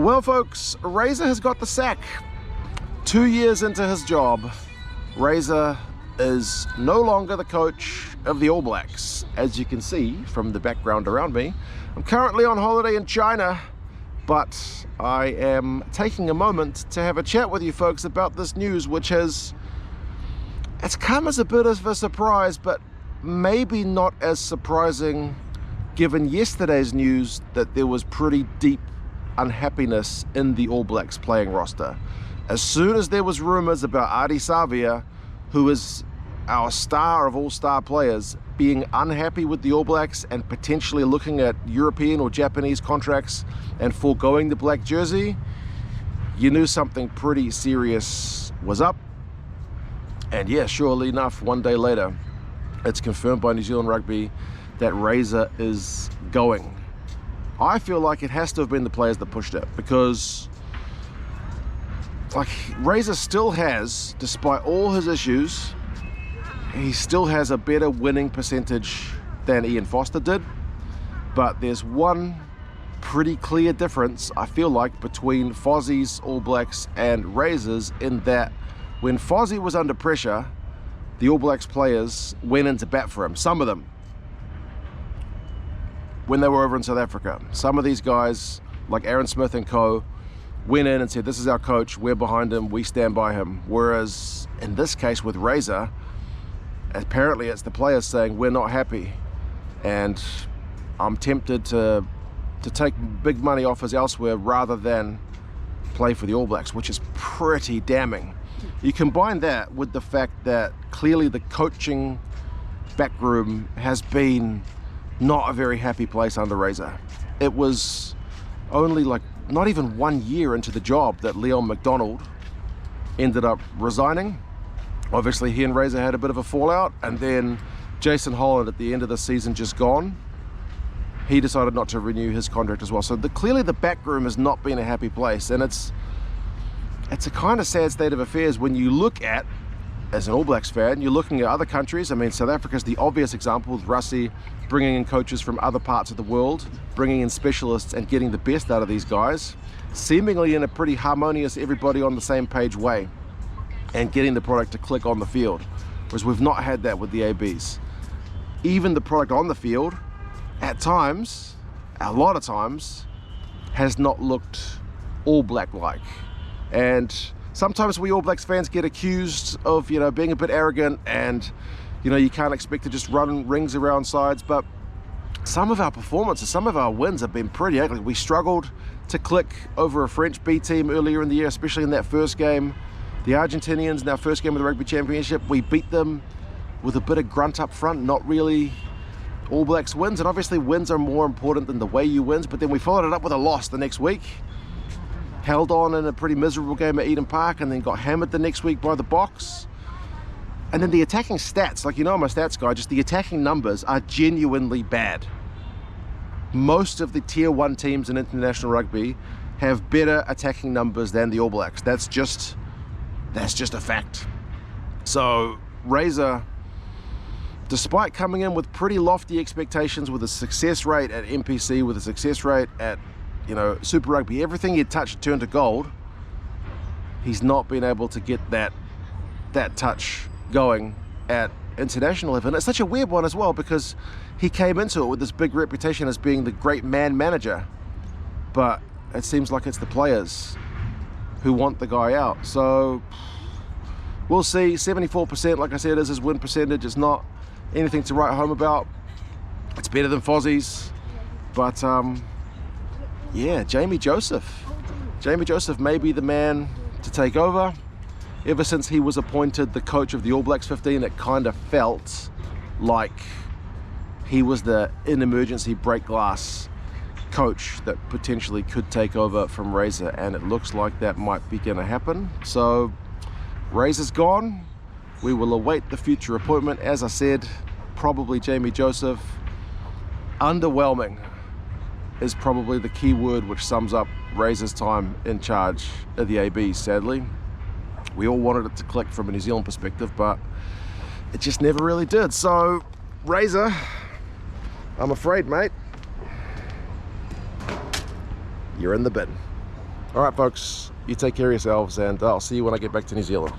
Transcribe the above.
Well folks, Razer has got the sack. 2 years into his job, Razer is no longer the coach of the All Blacks. As you can see from the background around me, I'm currently on holiday in China, but I am taking a moment to have a chat with you folks about this news, which it's come as a bit of a surprise, but maybe not as surprising given yesterday's news that there was pretty deep unhappiness in the All Blacks playing roster. As soon as there was rumors about Ardie Savea, who is our star of all-star players, being unhappy with the All Blacks and potentially looking at European or Japanese contracts and foregoing the black jersey, you knew something pretty serious was up. And yeah, surely enough, one day later, it's confirmed by New Zealand Rugby that Razer is going. I feel like it has to have been the players that pushed it, because like Razer still has, despite all his issues, he still has a better winning percentage than Ian Foster did. But there's one pretty clear difference, I feel like, between Fozzie's All Blacks and Razer's, in that when Fozzie was under pressure, the All Blacks players went in to bat for him. Some of them, when they were over in South Africa. Some of these guys, like Aaron Smith and co, went in and said, this is our coach, we're behind him, we stand by him. Whereas in this case with Razer, apparently it's the players saying, we're not happy, and I'm tempted to take big money offers elsewhere rather than play for the All Blacks, which is pretty damning. You combine that with the fact that clearly the coaching backroom has been not a very happy place under Razer. It was only like not even 1 year into the job that Leon McDonald ended up resigning. Obviously he and Razer had a bit of a fallout, and then Jason Holland at the end of the season just gone. He decided not to renew his contract as well. So clearly the backroom has not been a happy place, and it's a kind of sad state of affairs when you look at, as an All Blacks fan, you're looking at other countries. I mean, South Africa's the obvious example, with Rassie bringing in coaches from other parts of the world, bringing in specialists and getting the best out of these guys, seemingly in a pretty harmonious, everybody on the same page way, and getting the product to click on the field. Whereas we've not had that with the ABs. Even the product on the field, at times, a lot of times, has not looked All Black-like. And sometimes we All Blacks fans get accused of, you know, being a bit arrogant, and, you know, you can't expect to just run rings around sides. But some of our performances, some of our wins have been pretty ugly. We struggled to click over a French B team earlier in the year, especially in that first game. The Argentinians in our first game of the Rugby Championship, we beat them with a bit of grunt up front, not really All Blacks wins. And obviously wins are more important than the way you win, but then we followed it up with a loss the next week. Held on in a pretty miserable game at Eden Park, and then got hammered the next week by the Box. And then the attacking stats, like, you know, I'm a stats guy, just the attacking numbers are genuinely bad. Most of the tier 1 teams in international rugby have better attacking numbers than the All Blacks. That's just a fact. So Razer, despite coming in with pretty lofty expectations, with a success rate at NPC, with a success rate at, you know, Super Rugby, everything he touched turned to gold, he's not been able to get that touch going at international level. And it's such a weird one as well, because he came into it with this big reputation as being the great man manager, but it seems like it's the players who want the guy out. So we'll see. 74%, like I said, is his win percentage. It's not anything to write home about. It's better than Fozzie's, but yeah, Jamie Joseph may be the man to take over. Ever since he was appointed the coach of the All Blacks 15, it kind of felt like he was the in emergency break glass coach that potentially could take over from Razer, and it looks like that might be going to happen. So Razer's gone. We will await the future appointment. As I said, probably Jamie Joseph. Underwhelming is probably the key word which sums up Razer's time in charge of the AB, sadly. We all wanted it to click from a New Zealand perspective, but it just never really did. So Razer, I'm afraid, mate, you're in the bin. All right, folks, you take care of yourselves, and I'll see you when I get back to New Zealand.